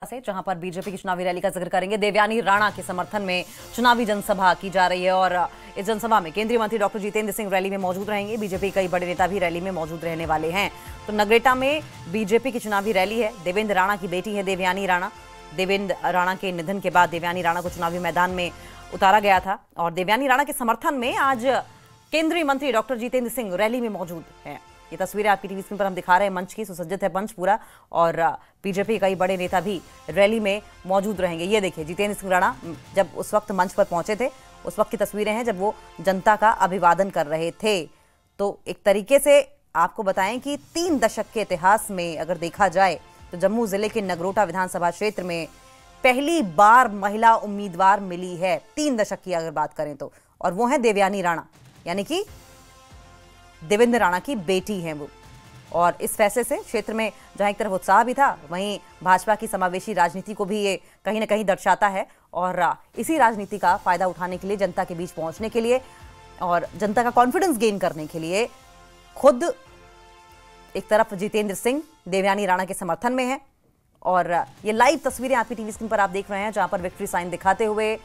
से जहां पर बीजेपी की चुनावी रैली का जिक्र करेंगे। देवयानी राणा के समर्थन में चुनावी जनसभा की जा रही है और इस जनसभा में केंद्रीय मंत्री डॉक्टर जितेंद्र सिंह रैली में मौजूद रहेंगे। बीजेपी कई बड़े नेता भी रैली में मौजूद रहने वाले हैं। तो नगरेटा में बीजेपी की चुनावी रैली है। देवेंद्र राणा की बेटी है देवयानी राणा। देवेंद्र राणा के निधन के बाद देवयानी राणा को चुनावी मैदान में उतारा गया था और देवयानी राणा के समर्थन में आज केंद्रीय मंत्री डॉक्टर जितेंद्र सिंह रैली में मौजूद हैं। ये तस्वीरें आपकी टीवी स्क्रीन पर हम दिखा रहे हैं। मंच की सुसज्जित है मंच पूरा और बीजेपी कई बड़े नेता भी रैली में मौजूद रहेंगे। ये देखिए जितेंद्र सिंह राणा जब उस वक्त मंच पर पहुंचे थे, उस वक्त की तस्वीरें हैं जब वो जनता का अभिवादन कर रहे थे। तो एक तरीके से आपको बताएं कि 3 दशक के इतिहास में अगर देखा जाए तो जम्मू जिले के नगरोटा विधानसभा क्षेत्र में पहली बार महिला उम्मीदवार मिली है 3 दशक की अगर बात करें तो, और वो है देवयानी राणा, यानी कि देवेंद्र राणा की बेटी हैं वो। और इस फैसले से क्षेत्र में जहां एक तरफ उत्साह भी था, वहीं भाजपा की समावेशी राजनीति को भी ये कहीं ना कहीं दर्शाता है और इसी राजनीति का फायदा उठाने के लिए, जनता के बीच पहुंचने के लिए और जनता का कॉन्फिडेंस गेन करने के लिए खुद एक तरफ जितेंद्र सिंह देवयानी राणा के समर्थन में है और ये लाइव तस्वीरें आपकी टीवी स्क्रीन पर आप देख रहे हैं जहां पर विक्ट्री साइन दिखाते हुए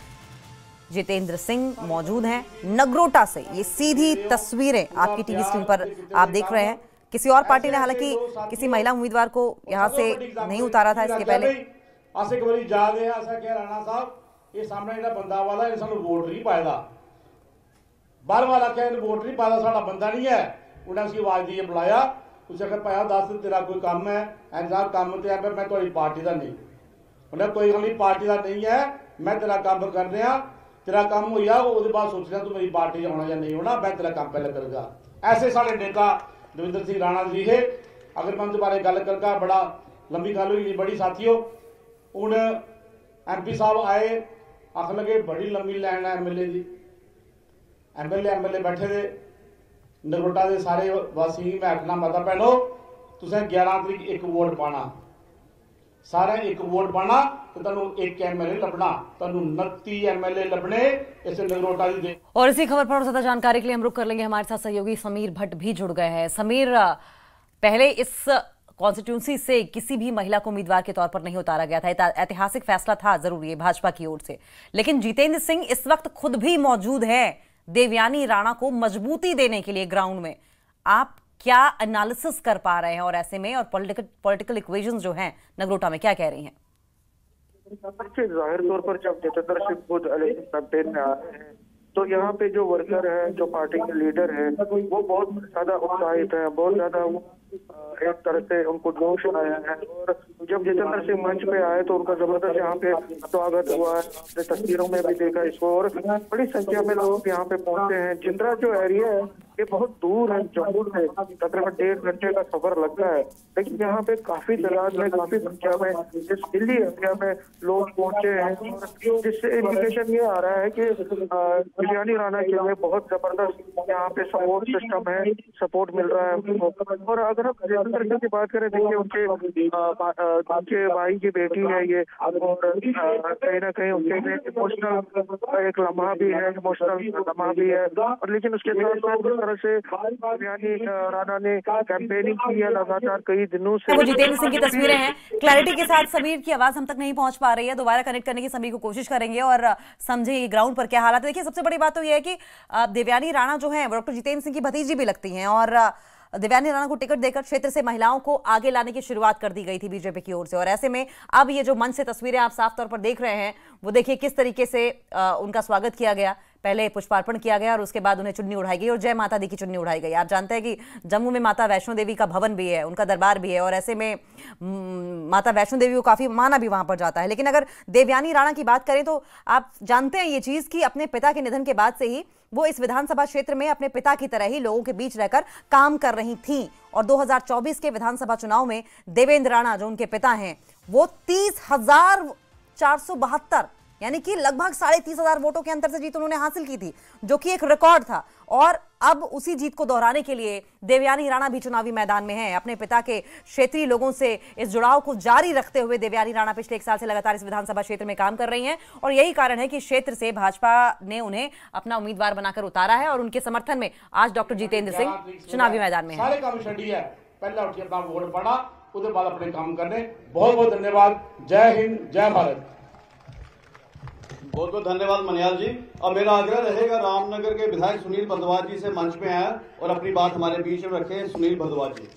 जितेंद्र सिंह मौजूद हैं नगरोटा से। ये सीधी तस्वीरें आपकी टीवी स्क्रीन पर आप देख रहे हैं। किसी और पार्टी ने हालांकि किसी महिला उम्मीदवार को यहां से नहीं उतारा था इसके पहले। अस एक बार याद है असा कह राणा साहब ये सामने ਜਿਹੜਾ ਬੰਦਾ ਵਾਲਾ ਇਹ ਸਾਨੂੰ ਵੋਟ ਨਹੀਂ ਪਾਇਦਾ ਬਾਹਰ ਵਾਲਾ ਕਹੇ ਇਹਨੂੰ ਵੋਟ ਨਹੀਂ ਪਾਇਦਾ ਸਾਡਾ ਬੰਦਾ ਨਹੀਂ ਹੈ ਉਹਨਾਂ ਅਸੀਂ ਆਵਾਜ਼ ਦੀ ਬੁਲਾਇਆ ਤੁਸੀਂ ਅਗਰ ਪਾਇਆ ਦੱਸ ਤੇਰਾ ਕੋਈ ਕੰਮ ਹੈ ਐਂਦਾ ਕੰਮ ਤੇ ਆ ਮੈਂ ਤੁਹਾਡੀ ਪਾਰਟੀ ਦਾ ਨਹੀਂ ਉਹਨਾਂ ਕੋਈ ਗੱਲ ਨਹੀਂ ਪਾਰਟੀ ਦਾ ਨਹੀਂ ਹੈ ਮੈਂ ਤੇਰਾ ਕੰਮ ਕਰ ਰਿਹਾ तेरा काम हो या वो बाद सोच रहा तू मेरी पार्टी होना या नहीं होना मैं तेरा काम पहले करूँगा। ऐसे सारे नेता देवेंद्र सिंह राणा जी है। अगर मैं उनके बारे गल करगा बड़ा लंबी गल हुई बड़ी साथियों हूँ MP साहब आए आख लगे बड़ी लंबी लाइन है MLA की MLA बैठे थे नगरोटा के सारे वासी मैं आखना माता भैनों तुसें 11 तरीक एक वोट पाना सारे एक वोट पाना तो तनु एक MLA लबना तनु 29 MLA लबने इसे नगरोटा दे। और इसी खबर पर और ज्यादा जानकारी के लिए हम रुक कर लेंगे। हमारे साथ सहयोगी समीर भट्ट भी जुड़ गए हैं। समीर, पहले इस कॉन्स्टिट्यूंसी से किसी भी महिला को उम्मीदवार के तौर पर नहीं उतारा गया था। ऐतिहासिक फैसला था जरूर ये भाजपा की ओर से, लेकिन जितेंद्र सिंह इस वक्त खुद भी मौजूद है देवयानी राणा को मजबूती देने के लिए ग्राउंड में। आप क्या एनालिसिस कर पा रहे हैं और ऐसे में और पॉलिटिकल इक्वेशंस जो हैं नगरोटा में क्या कह रही हैं? जाहिर तौर पर जब जितेंद्र सिंह खुद इलेक्शन कैंपेन में आ रहे हैं तो यहाँ पे जो वर्कर है, जो पार्टी के लीडर है, वो बहुत ज्यादा उत्साहित है, बहुत ज्यादा एक तरह से उनको जोश आया है। और जब जितेंद्र सिंह मंच पे आए तो उनका जबरदस्त यहाँ पे स्वागत हुआ है। आपने तस्वीरों में भी देखा इसको और बड़ी संख्या में लोग यहाँ पे पहुंचे हैं। जिंद्रा जो एरिया है ये बहुत दूर है जम्मू से, तकरीबन 1.5 घंटे का सफर लगता है, लेकिन यहाँ पे काफी तादाद में, काफी संख्या में इस दिल्ली एरिया में लोग पहुंचे हैं, जिससे इंडिकेशन ये आ रहा है कि देवयानी राणा के लिए बहुत जबरदस्त यहाँ पे सपोर्ट सिस्टम है, सपोर्ट मिल रहा है उनको। और अगर हम जितेंद्र सिंह की बात करें, देखिए उनके भाई की बेटी है ये और कहीं ना कहीं उनके इमोशनल एक लम्हा भी है, इमोशनल लम्हा भी है। और लेकिन उसके साथ साथ तरह से देवयानी राणा ने कैंपेनिंग की है लगातार कई दिनों से। वो जितेंद्र सिंह की तस्वीरें हैं। क्लैरिटी के साथ समीर की आवाज हम तक नहीं पहुंच पा रही है, दोबारा कनेक्ट करने की समीर को कोशिश करेंगे और समझे ग्राउंड पर क्या हालात है। देखिए सबसे बड़ी बात तो यह है कि देवयानी राणा जो है डॉक्टर जितेंद्र सिंह की भतीजी भी लगती हैं और देवयानी राणा को टिकट देकर क्षेत्र से महिलाओं को आगे लाने की शुरुआत कर दी गई थी बीजेपी की ओर से। और ऐसे में अब ये जो मंच से तस्वीरें आप साफ तौर पर देख रहे हैं वो देखिए किस तरीके से उनका स्वागत किया गया। पहले पुष्पार्पण किया गया और उसके बाद उन्हें चुन्नी उड़ाई गई और जय माता दी की चुन्नी उड़ाई गई। आप जानते हैं कि जम्मू में माता वैष्णो देवी का भवन भी है, उनका दरबार भी है और ऐसे में माता वैष्णो देवी को काफी माना भी वहां पर जाता है। लेकिन अगर देवयानी राणा की बात करें तो आप जानते हैं ये चीज कि अपने पिता के निधन के बाद से ही वो इस विधानसभा क्षेत्र में अपने पिता की तरह ही लोगों के बीच रहकर काम कर रही थी। और 2024 के विधानसभा चुनाव में देवेंद्र राणा जो उनके पिता हैं वो 30,472 यानी कि लगभग 33,500 वोटों के अंतर से जीत उन्होंने हासिल की थी, जो कि एक रिकॉर्ड था। और अब उसी जीत को दोहराने के लिए देवयानी राणा भी चुनावी मैदान में हैं। अपने पिता के क्षेत्रीय लोगों से इस जुड़ाव को जारी रखते हुए देवयानी राणा पिछले 1 साल से लगातार इस विधानसभा क्षेत्र में काम कर रही हैं और यही कारण है कि क्षेत्र से भाजपा ने उन्हें अपना उम्मीदवार बनाकर उतारा है और उनके समर्थन में आज डॉक्टर जितेंद्र सिंह चुनावी मैदान में है। उसके बाद अपने काम करने। बहुत बहुत धन्यवाद। जय हिंद, जय भारत। बहुत बहुत धन्यवाद मनियाल जी। अब मेरा आग्रह रहेगा रामनगर के विधायक सुनील भारद्वाज जी से मंच पे आए और अपनी बात हमारे बीच में रखें। सुनील भारद्वाज जी।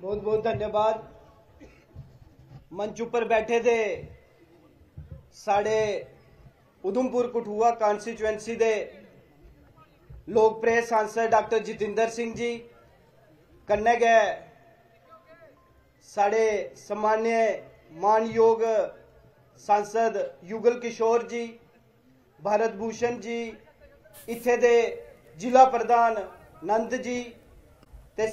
बहुत बहुत धन्यवाद। मंच ऊपर बैठे थे साढ़े उधमपुर कठुआ कॉन्स्टिट्यूएंसी दे लोकप्रिय सांसद डॉक्टर जितेंद्र सिंह जी, कन्नै गै साढ़े सम्मान्य मानयोग सांसद युगल किशोर जी, भारत भूषण जी, इत्थे दे जिला प्रधान नंद जी ते